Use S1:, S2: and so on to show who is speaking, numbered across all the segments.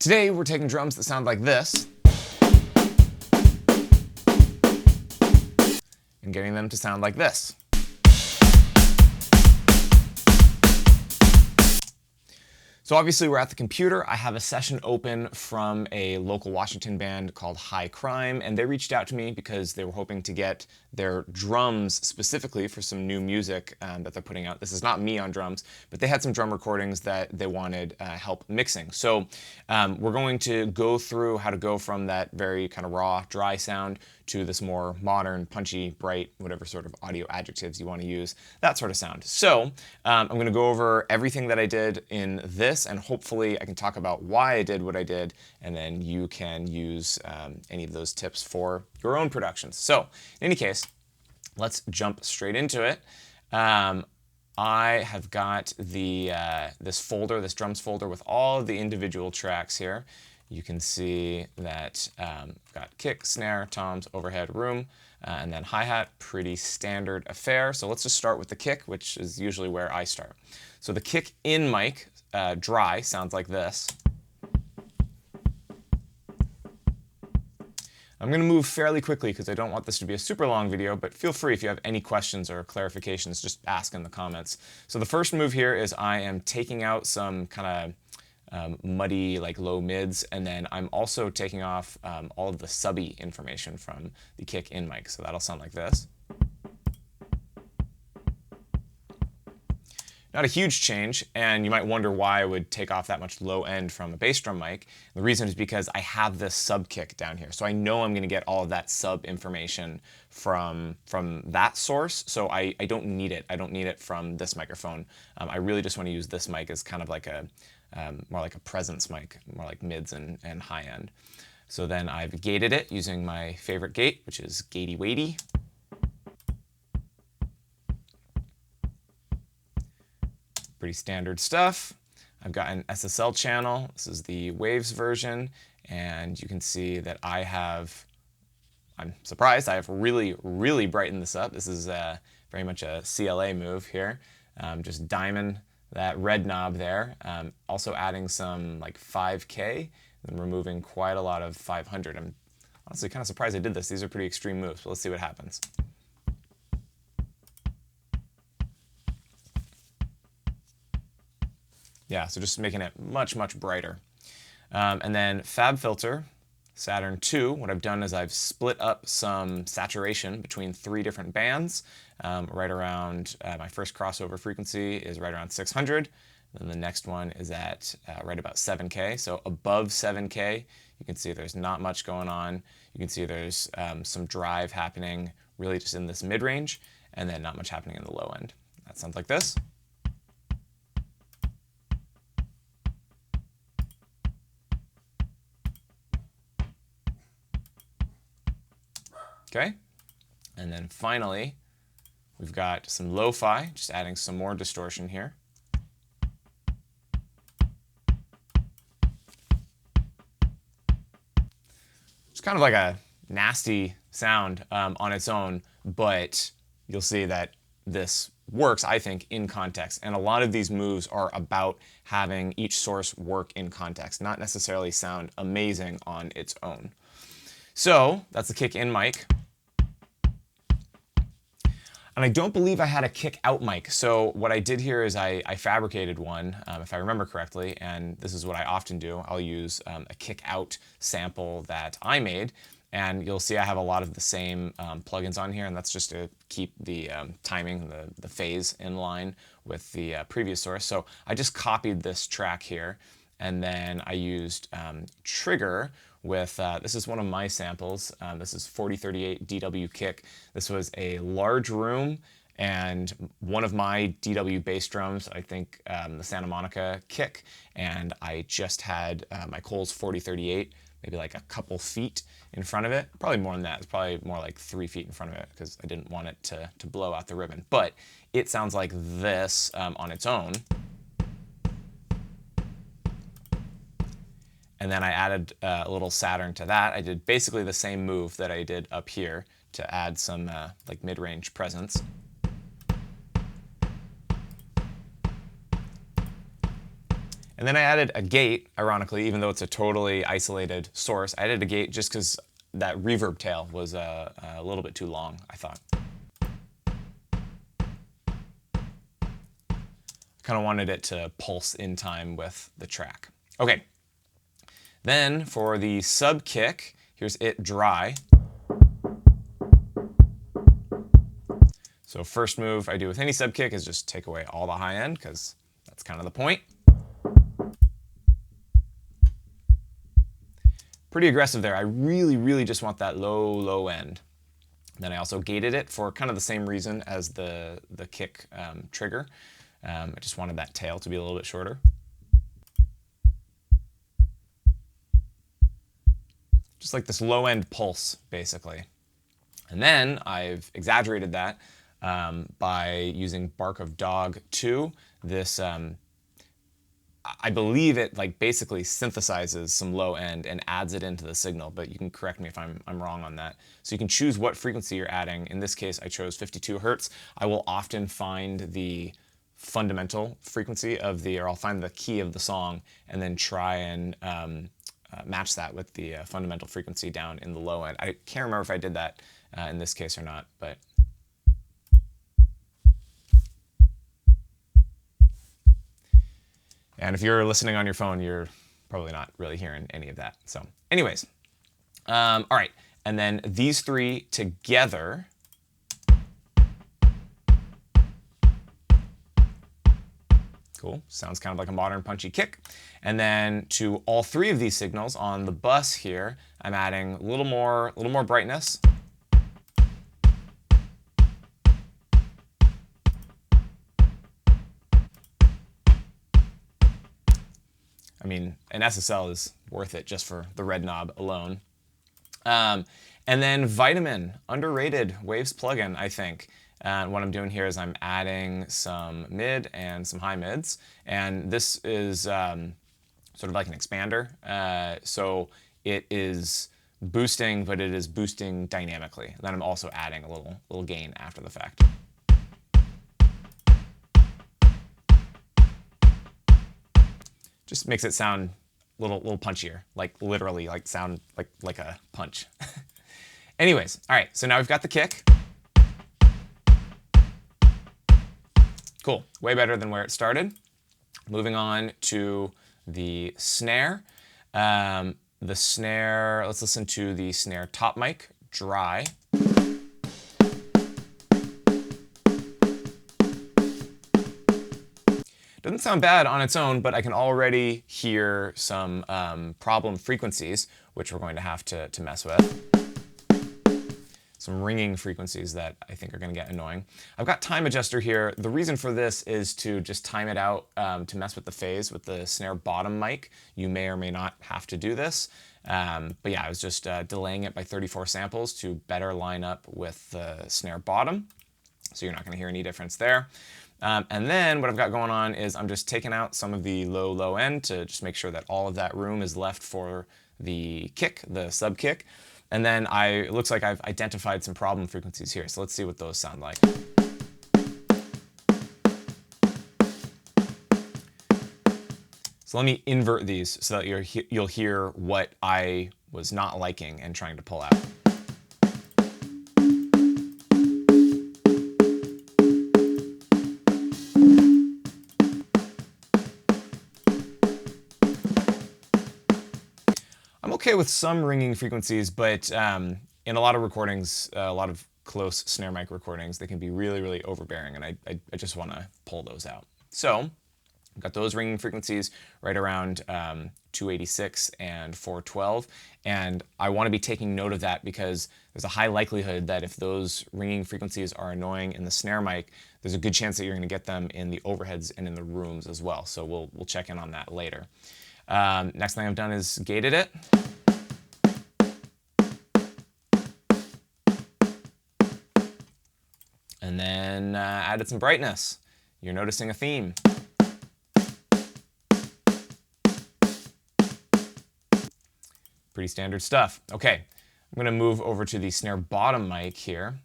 S1: Today we're taking drums that sound like this and getting them to sound like this. So obviously we're at the computer. I have a session open from a local Washington band called High Crime, and they reached out to me because they were hoping to get their drums specifically for some new music that they're putting out. This is not me on drums, but they had some drum recordings that they wanted help mixing. So we're going to go through how to go from that very kind of raw, dry sound to this more modern, punchy, bright, whatever sort of audio adjectives you want to use, that sort of sound. So I'm going to go over everything that I did in this, and hopefully I can talk about why I did what I did, and then you can use any of those tips for your own productions. So in any case, let's jump straight into it. I have got this folder, this drums folder with all of the individual tracks here. You can see that I've got kick, snare, toms, overhead, room, and then hi-hat, pretty standard affair. So let's just start with the kick, which is usually where I start. So the kick in mic, dry, sounds like this. I'm going to move fairly quickly because I don't want this to be a super long video, but feel free if you have any questions or clarifications, just ask in the comments. So the first move here is I am taking out some kind of muddy, like low mids, and then I'm also taking off all of the subby information from the kick in mic. So that'll sound like this. Not a huge change, and you might wonder why I would take off that much low end from a bass drum mic. The reason is because I have this sub kick down here. So I know I'm going to get all of that sub information from that source, so I don't need it. I don't need it from this microphone. I really just want to use this mic as kind of like a more like a presence mic, more like mids and high end. So then I've gated it using my favorite gate, which is gatey weighty. Pretty standard stuff. I've got an SSL channel. This is the Waves version, and you can see that I'm surprised, I have really, really brightened this up. This is very much a CLA move here. Just diamond that red knob there. Also adding some like 5K and removing quite a lot of 500. I'm honestly kind of surprised I did this. These are pretty extreme moves, but let's see what happens. Yeah, so just making it much, much brighter. And then Fab Filter, Saturn 2, what I've done is I've split up some saturation between 3 different bands. Right around, my first crossover frequency is right around 600. Then the next one is at right about 7K. So above 7K, you can see there's not much going on. You can see there's some drive happening really just in this mid-range, and then not much happening in the low end. That sounds like this. Okay, and then finally, we've got some lo-fi, just adding some more distortion here. It's kind of like a nasty sound on its own, but you'll see that this works, I think, in context. And a lot of these moves are about having each source work in context, not necessarily sound amazing on its own. So that's the kick in mic. And I don't believe I had a kick out mic. So what I did here is I fabricated one, if I remember correctly, and this is what I often do. I'll use a kick out sample that I made, and you'll see I have a lot of the same plugins on here, and that's just to keep the timing, the phase in line with the previous source. So I just copied this track here, and then I used Trigger with, this is one of my samples. This is 4038 DW kick. This was a large room and one of my DW bass drums, I think the Santa Monica kick, and I just had my Coles 4038, maybe like a couple feet in front of it. Probably more than that. It's probably more like 3 feet in front of it because I didn't want it to blow out the ribbon. But it sounds like this on its own. And then I added a little Saturn to that. I did basically the same move that I did up here to add some like mid-range presence. And And then I added a gate, ironically, even though it's a totally isolated source. I added a gate just because that reverb tail was a little bit too long, I thought. Kind of wanted it to pulse in time with the track. Okay, then for the sub kick, here's it dry. So first move I do with any sub kick is just take away all the high end, because that's kind of the point. Pretty aggressive there. I really just want that low end. Then I also gated it for kind of the same reason as the kick trigger. I just wanted that tail to be a little bit shorter. Just like this low end pulse, basically. And then I've exaggerated that by using Bark of Dog 2. This, I believe it like basically synthesizes some low end and adds it into the signal, but you can correct me if I'm wrong on that. So you can choose what frequency you're adding. In this case, I chose 52 Hertz. I will often find the fundamental frequency of the, or I'll find the key of the song and then try and match that with the fundamental frequency down in the low end. I can't remember if I did that in this case or not, but. And if you're listening on your phone, you're probably not really hearing any of that. So anyways, all right. And then these three together. Cool, sounds kind of like a modern punchy kick. And then to all three of these signals on the bus here, I'm adding a little more brightness. I mean, an SSL is worth it just for the red knob alone. And then Vitamin, underrated Waves plugin, I think. And what I'm doing here is I'm adding some mid and some high mids. And this is sort of like an expander. So it is boosting, but it is boosting dynamically. Then I'm also adding a little gain after the fact. Just makes it sound a little punchier, like literally like sound like a punch. Anyways, all right, so now we've got the kick. Cool, way better than where it started. Moving on to the snare. The snare, let's listen to the snare top mic, dry. Doesn't sound bad on its own, but I can already hear some problem frequencies, which we're going to have to mess with. Some ringing frequencies that I think are going to get annoying. I've got time adjuster here. The reason for this is to just time it out to mess with the phase with the snare bottom mic. You may or may not have to do this. But yeah, I was just delaying it by 34 samples to better line up with the snare bottom. So you're not going to hear any difference there. And then what I've got going on is I'm just taking out some of the low end to just make sure that all of that room is left for the kick, the sub kick. And then it looks like I've identified some problem frequencies here. So let's see what those sound like. So let me invert these so that you'll hear what I was not liking and trying to pull out. Okay with some ringing frequencies, but in a lot of recordings, a lot of close snare mic recordings, they can be really overbearing, and I just want to pull those out. So I've got those ringing frequencies right around 286 and 412, and I want to be taking note of that because there's a high likelihood that if those ringing frequencies are annoying in the snare mic, there's a good chance that you're going to get them in the overheads and in the rooms as well. So we'll check in on that later. Next thing I've done is gated it. And then added some brightness. You're noticing a theme. Pretty standard stuff. Okay, I'm gonna move over to the snare bottom mic here.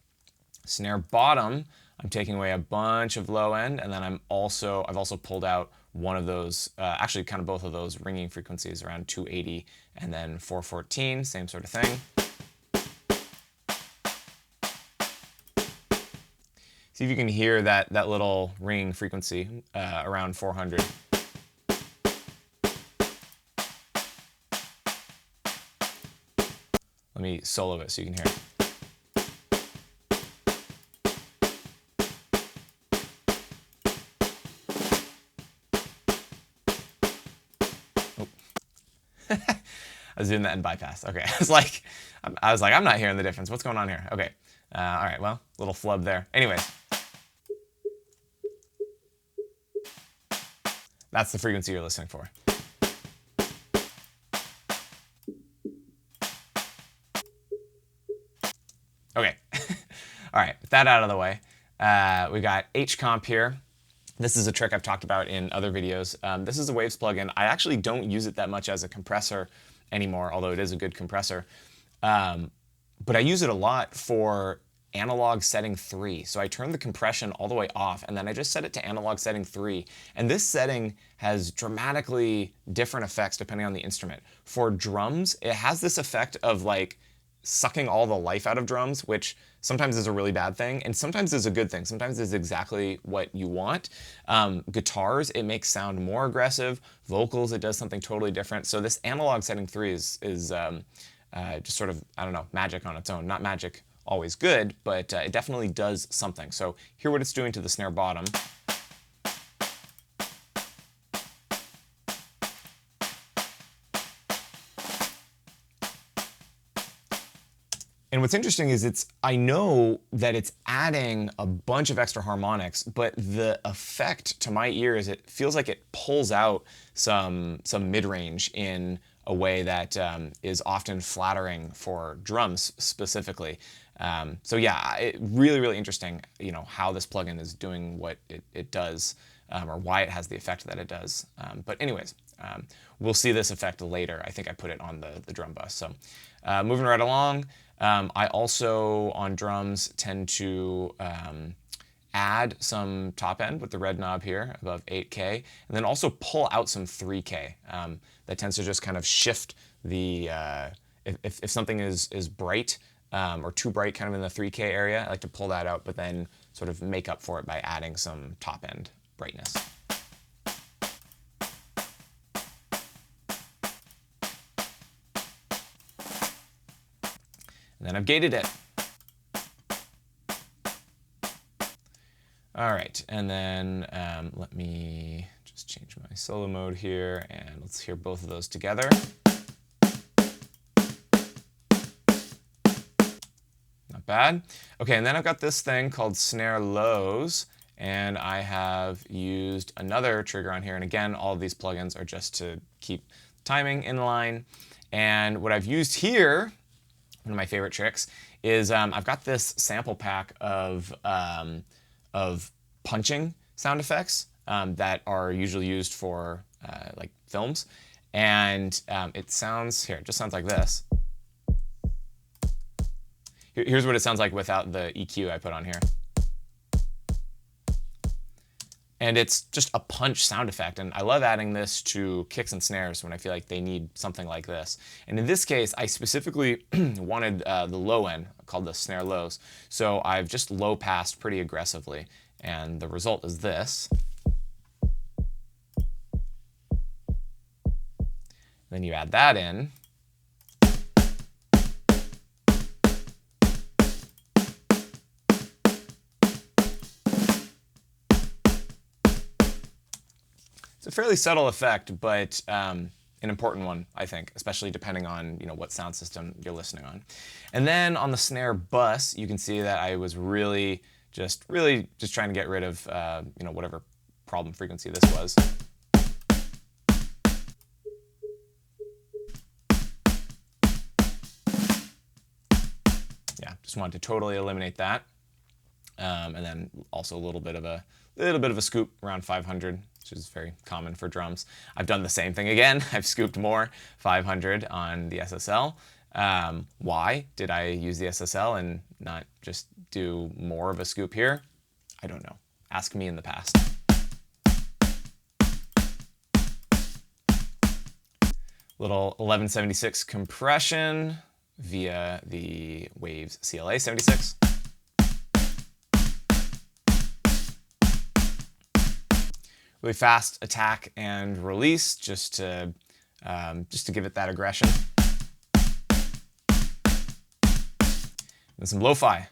S1: Snare bottom, I'm taking away a bunch of low end, and then I've also pulled out one of those, actually kind of both of those ringing frequencies around 280 and then 414, same sort of thing. See if you can hear that little ringing frequency around 400. Let me solo it so you can hear it. I was doing that in bypass. Okay, I was like, I'm not hearing the difference. What's going on here? Okay, all right. Well, little flub there. Anyways, that's the frequency you're listening for. Okay, all right. With that out of the way, we got H-comp here. This is a trick I've talked about in other videos. This is a Waves plugin. I actually don't use it that much as a compressor anymore, although it is a good compressor. But I use it a lot for analog setting 3. So I turn the compression all the way off, and then I just set it to analog setting 3. And this setting has dramatically different effects depending on the instrument. For drums, it has this effect of like sucking all the life out of drums, which sometimes is a really bad thing, and sometimes is a good thing. Sometimes is exactly what you want. Guitars, it makes sound more aggressive. Vocals, it does something totally different. So this analog setting 3 is just sort of, I don't know, magic on its own. Not magic always good, but it definitely does something. So hear what it's doing to the snare bottom. And what's interesting is I know that it's adding a bunch of extra harmonics, but the effect to my ear is it feels like it pulls out some mid-range in a way that is often flattering for drums specifically. So yeah, really, really interesting, you know, how this plugin is doing what it does, or why it has the effect that it does. But anyways, we'll see this effect later. I think I put it on the drum bus. So moving right along, I also, on drums, tend to add some top end with the red knob here above 8K, and then also pull out some 3K. That tends to just kind of shift the, if something is bright or too bright kind of in the 3K area, I like to pull that out, but then sort of make up for it by adding some top end brightness. And then I've gated it. All right, and then let me just change my solo mode here, and let's hear both of those together. Not bad. Okay, and then I've got this thing called Snare lows, and I have used another trigger on here, and again, all of these plugins are just to keep timing in line. And what I've used here, one of my favorite tricks, is I've got this sample pack of punching sound effects that are usually used for like films, and it sounds, here, it just sounds like this. Here's what it sounds like without the EQ I put on here. And it's just a punch sound effect, and I love adding this to kicks and snares when I feel like they need something like this. And in this case, I specifically wanted the low end, called the snare lows. So I've just low passed pretty aggressively, and the result is this. Then you add that in. It's a fairly subtle effect, but an important one, I think, especially depending on, you know, what sound system you're listening on. And then on the snare bus, you can see that I was really just trying to get rid of, you know, whatever problem frequency this was. Yeah, just wanted to totally eliminate that. And then also a little bit of a scoop around 500, which is very common for drums. I've done the same thing again. I've scooped more 500 on the SSL. Why did I use the SSL and not just do more of a scoop here? I don't know. Ask me in the past. Little 1176 compression via the Waves CLA 76. Really fast attack and release, just to give it that aggression. And some lo-fi.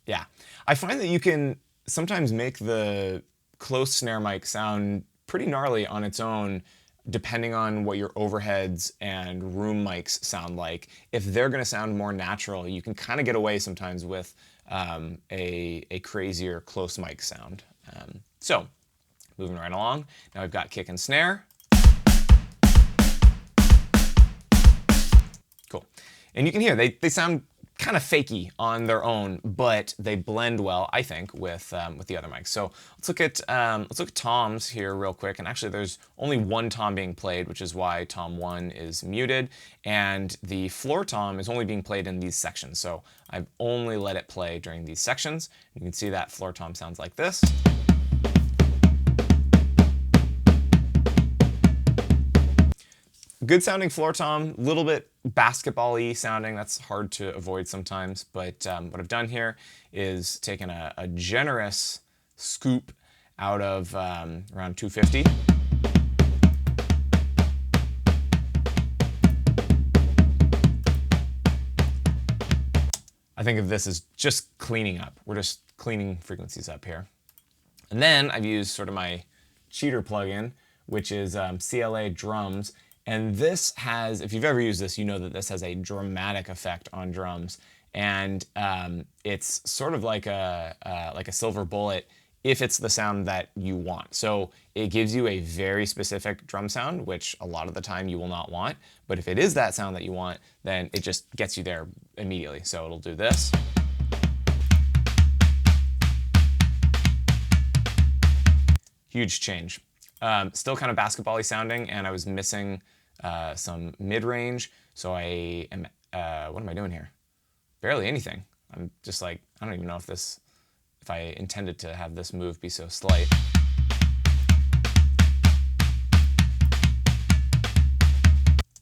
S1: Yeah, I find that you can sometimes make the close snare mic sound pretty gnarly on its own, depending on what your overheads and room mics sound like. If they're going to sound more natural, you can kind of get away sometimes with a crazier close mic sound. So, moving right along, now we've got kick and snare. Cool. And you can hear they sound kind of fakey on their own, but they blend well, I think, with the other mics. So let's look at toms here real quick. And actually, there's only one tom being played, which is why tom 1 is muted, and the floor tom is only being played in these sections. So I've only let it play during these sections. You can see that floor tom sounds like this. Good sounding floor tom, a little bit basketball-y sounding. That's hard to avoid sometimes. But what I've done here is taken a generous scoop out of around 250. I think of this as just cleaning up. We're just cleaning frequencies up here. And then I've used sort of my cheater plugin, which is CLA drums. And this has, if you've ever used this, you know that this has a dramatic effect on drums. And it's sort of like a silver bullet if it's the sound that you want. So it gives you a very specific drum sound, which a lot of the time you will not want. But if it is that sound that you want, then it just gets you there immediately. So it'll do this. Huge change. Still kind of basketball-y sounding, and I was missing some mid-range, so I am, what am I doing here? Barely anything. I'm just like, I don't even know if I intended to have this move be so slight.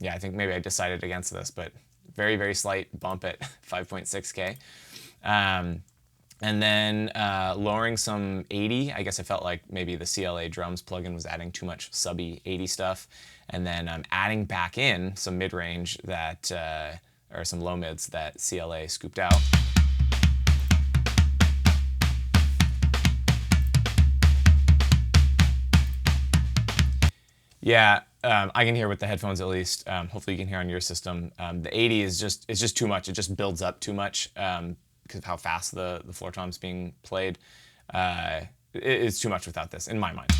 S1: Yeah, I think maybe I decided against this, but very, very slight bump at 5.6K. And then lowering some 80. I guess I felt like maybe the CLA drums plugin was adding too much subby 80 stuff. And then I'm adding back in some mid-range that, or some low mids that CLA scooped out. Yeah, I can hear with the headphones at least. Hopefully you can hear on your system. The 80 is just too much. It just builds up too much. Because of how fast the floor tom's being played. It's too much without this, in my mind.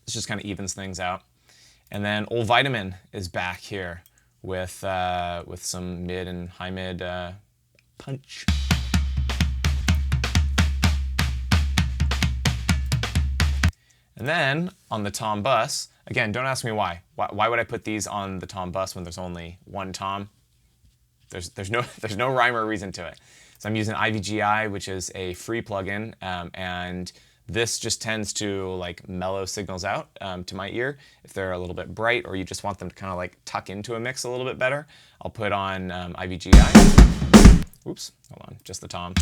S1: This just kind of evens things out. And then Old Vitamin is back here with some mid and high mid punch. And then on the tom bus, again, don't ask me why. Why would I put these on the tom bus when there's only one tom? There's no rhyme or reason to it. So I'm using IVGI, which is a free plugin, and this just tends to like mellow signals out to my ear. If they're a little bit bright or you just want them to kind of like tuck into a mix a little bit better, I'll put on IVGI. Oops, hold on, just the tom.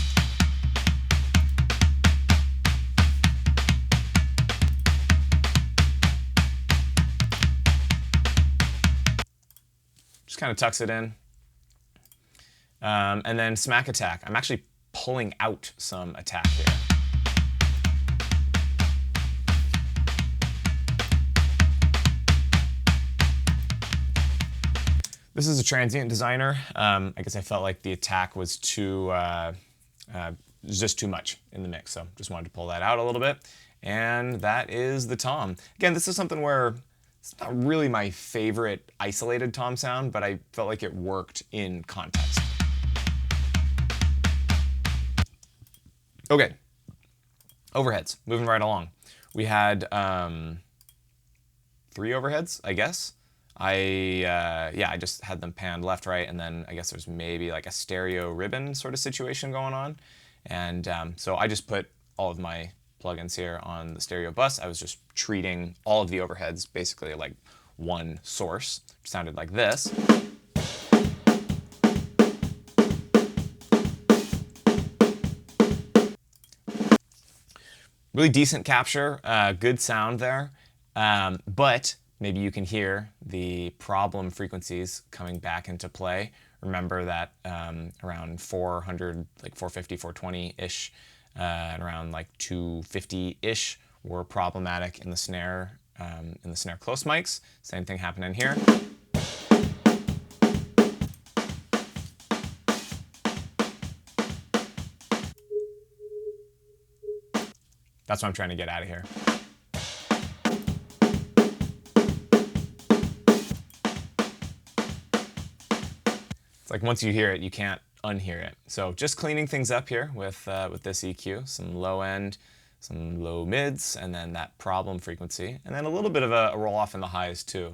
S1: Just kind of tucks it in. And then smack attack. I'm actually pulling out some attack here. This is a transient designer. I guess I felt like the attack was just too much in the mix, so just wanted to pull that out a little bit. And that is the tom. Again, this is something where it's not really my favorite isolated tom sound, but I felt like it worked in context. Okay, overheads, moving right along. We had 3 overheads, I guess. I just had them panned left, right, and then I guess there's maybe like a stereo ribbon sort of situation going on. And so I just put all of my plugins here on the stereo bus. I was just treating all of the overheads basically like one source. It sounded like this. Really decent capture, good sound there, but maybe you can hear the problem frequencies coming back into play. Remember that around 400, like 450, 420-ish, and around like 250-ish were problematic in the snare close mics. Same thing happening here. That's what I'm trying to get out of here. It's like once you hear it, you can't unhear it. So just cleaning things up here with this EQ, some low end, some low mids, and then that problem frequency, and then a little bit of a roll off in the highs too,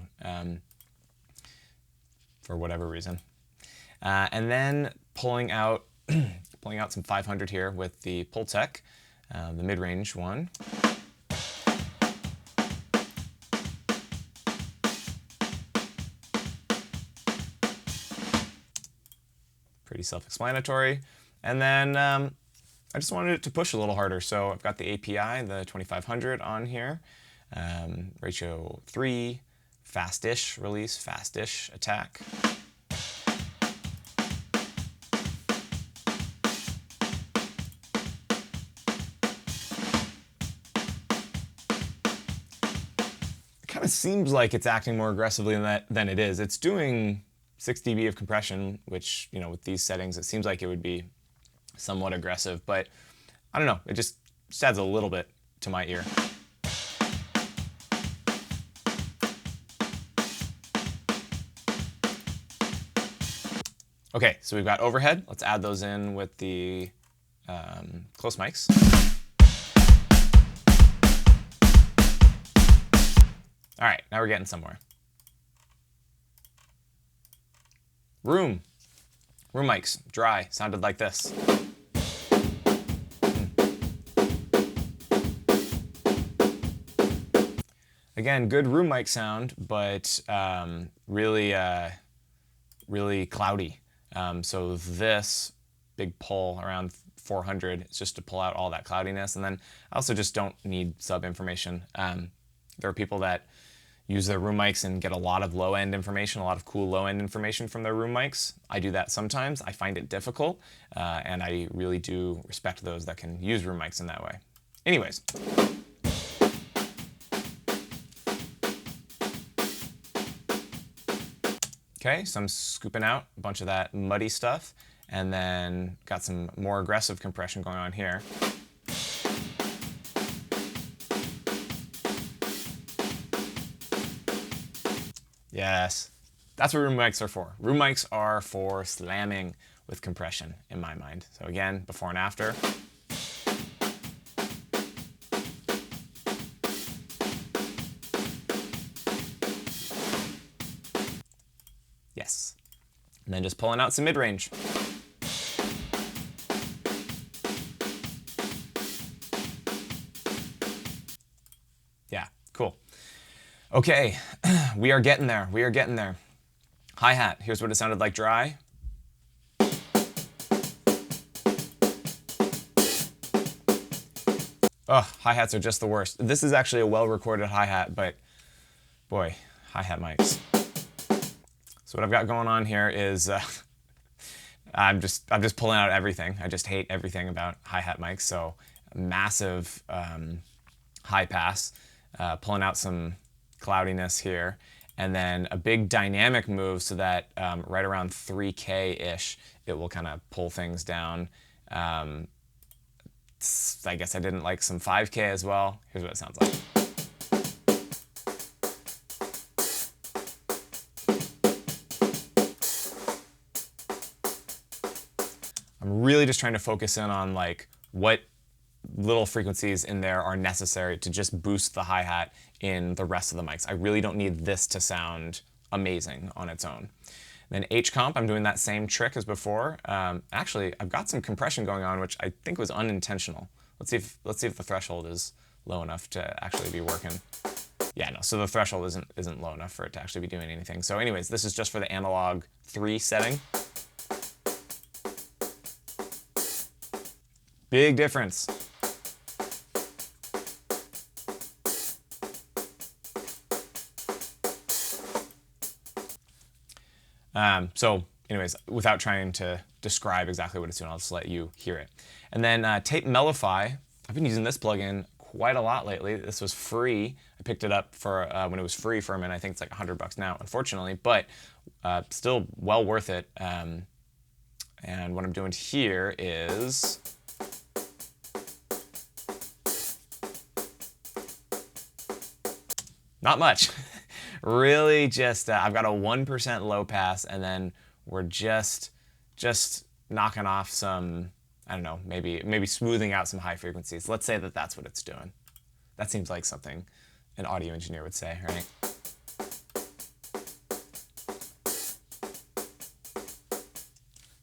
S1: for whatever reason. And then pulling out some 500 here with the Pultec, the mid-range one. Pretty self-explanatory. And then I just wanted it to push a little harder, so I've got the API, the 2500 on here, ratio 3, fast-ish release, fast-ish attack. Kind of seems like it's acting more aggressively than it is. It's doing 6 dB of compression, which, you know, with these settings, it seems like it would be somewhat aggressive, but I don't know, it just adds a little bit to my ear. Okay, so we've got overhead. Let's add those in with the close mics. All right, now we're getting somewhere. Room mics, dry, sounded like this. Again, good room mic sound, but really cloudy. So this big pull around 400 is just to pull out all that cloudiness. And then I also just don't need sub information. There are people that use their room mics and get a lot of low-end information, a lot of cool low-end information from their room mics. I do that sometimes. I find it difficult, and I really do respect those that can use room mics in that way. Anyways. Okay, so I'm scooping out a bunch of that muddy stuff, and then got some more aggressive compression going on here. Yes, that's what room mics are for. Room mics are for slamming with compression, in my mind. So again, before and after. Yes. And then just pulling out some mid-range. Yeah, cool. Okay, we are getting there. We are getting there. Hi-hat, here's what it sounded like dry. Oh, hi-hats are just the worst. This is actually a well-recorded hi-hat, but boy, hi-hat mics. So what I've got going on here is I'm just pulling out everything. I just hate everything about hi-hat mics. So massive high pass, pulling out some cloudiness here, and then a big dynamic move so that right around 3K-ish, it will kind of pull things down. I guess I didn't like some 5K as well. Here's what it sounds like. I'm really just trying to focus in on like what little frequencies in there are necessary to just boost the hi-hat in the rest of the mics. I really don't need this to sound amazing on its own. Then H comp, I'm doing that same trick as before. Actually, I've got some compression going on, which I think was unintentional. Let's see if the threshold is low enough to actually be working. Yeah, no, so the threshold isn't low enough for it to actually be doing anything. So anyways, this is just for the analog 3 setting. Big difference. So anyways, without trying to describe exactly what it's doing, I'll just let you hear it. And then Tape Mellify, I've been using this plugin quite a lot lately. This was free. I picked it up for when it was free for a minute. I think it's like $100 now, unfortunately, but still well worth it. And what I'm doing here is not much. Really just, I've got a 1% low pass, and then we're just knocking off some, I don't know, maybe smoothing out some high frequencies. Let's say that that's what it's doing. That seems like something an audio engineer would say, right?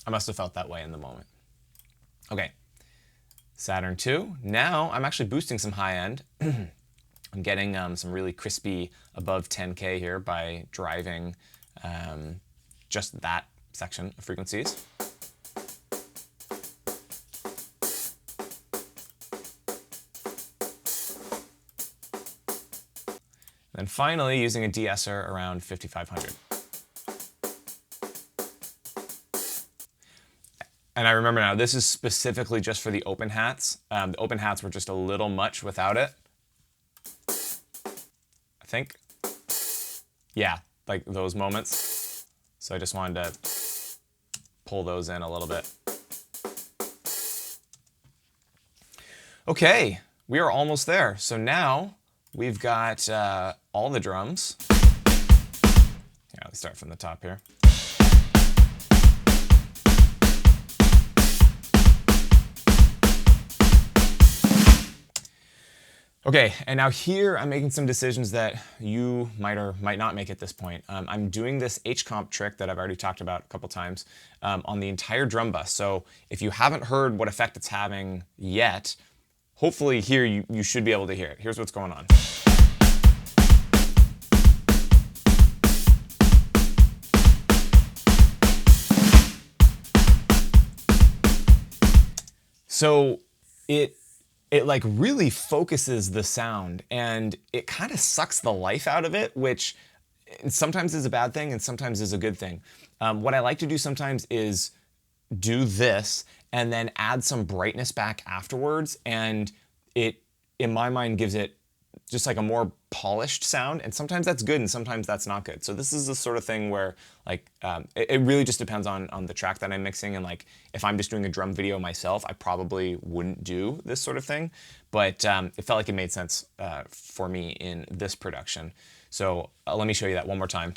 S1: I must have felt that way in the moment. Okay, Saturn 2. Now I'm actually boosting some high end. I'm getting some really crispy above 10K here by driving just that section of frequencies. And then finally using a de-esser around 5500. And I remember now, this is specifically just for the open hats. The open hats were just a little much without it. I think. Yeah, like those moments. So I just wanted to pull those in a little bit. Okay, we are almost there. So now we've got all the drums. Yeah, let's start from the top here. Okay, and now here I'm making some decisions that you might or might not make at this point. I'm doing this H-comp trick that I've already talked about a couple times on the entire drum bus. So if you haven't heard what effect it's having yet, hopefully here you should be able to hear it. Here's what's going on. So it like really focuses the sound, and it kind of sucks the life out of it, which sometimes is a bad thing and sometimes is a good thing. What I like to do sometimes is do this and then add some brightness back afterwards, and it, in my mind, gives it just like a more polished sound, and sometimes that's good and sometimes that's not good. So this is the sort of thing where like it really just depends on the track that I'm mixing, and like if I'm just doing a drum video myself, I probably wouldn't do this sort of thing, but it felt like it made sense for me in this production. So let me show you that one more time.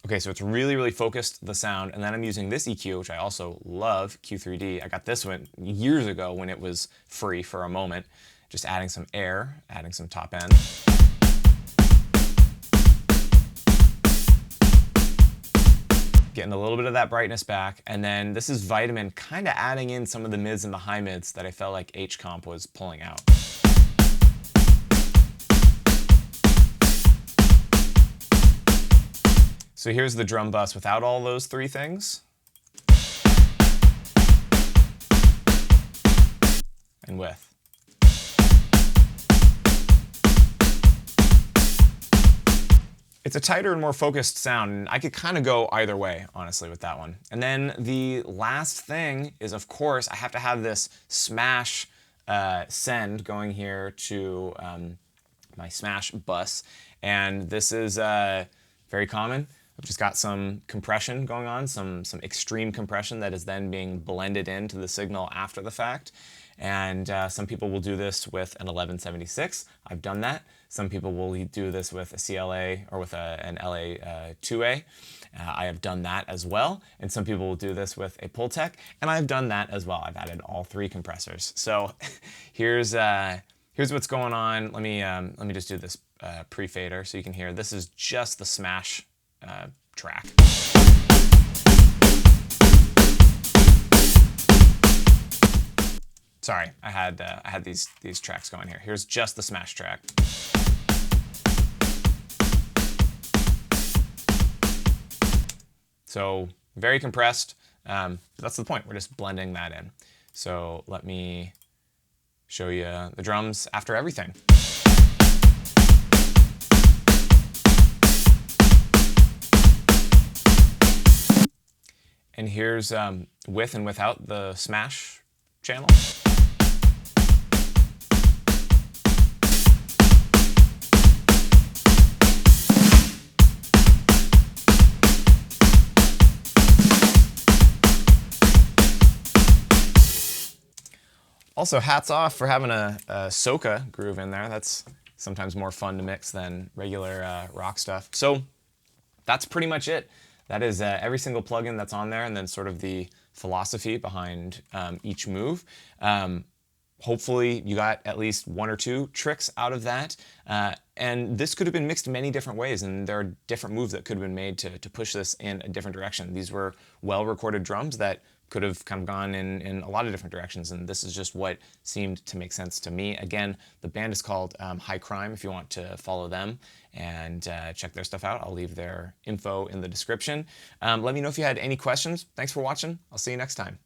S1: Okay, so it's really, really focused the sound, and then I'm using this EQ, which I also love, Q3D. I got this one years ago when it was free for a moment. Just adding some air, adding some top end. Getting a little bit of that brightness back, and then this is Vitamin, kind of adding in some of the mids and the high mids that I felt like H-comp was pulling out. So here's the drum bus without all those three things. And with. It's a tighter and more focused sound, and I could kind of go either way, honestly, with that one. And then the last thing is, of course, I have to have this smash send going here to my smash bus. And this is very common. I've just got some compression going on, some extreme compression that is then being blended into the signal after the fact. And some people will do this with an 1176. I've done that. Some people will do this with a CLA or with an LA 2A. I have done that as well. And some people will do this with a Pultec, and I've done that as well. I've added all 3 compressors. So here's what's going on. Let me just do this pre-fader so you can hear. This is just the smash track. Sorry, I had these tracks going here. Here's just the smash track. So very compressed. That's the point. We're just blending that in. So let me show you the drums after everything. And here's with and without the smash channel. Also, hats off for having a soca groove in there. That's sometimes more fun to mix than regular rock stuff. So that's pretty much it. That is every single plugin that's on there, and then sort of the philosophy behind each move. Hopefully you got at least 1 or 2 tricks out of that. And this could have been mixed many different ways, and there are different moves that could have been made to push this in a different direction. These were well-recorded drums that could have kind of gone in a lot of different directions, and this is just what seemed to make sense to me. Again, the band is called High Crime if you want to follow them and check their stuff out. I'll leave their info in the description. Let me know if you had any questions. Thanks for watching. I'll see you next time.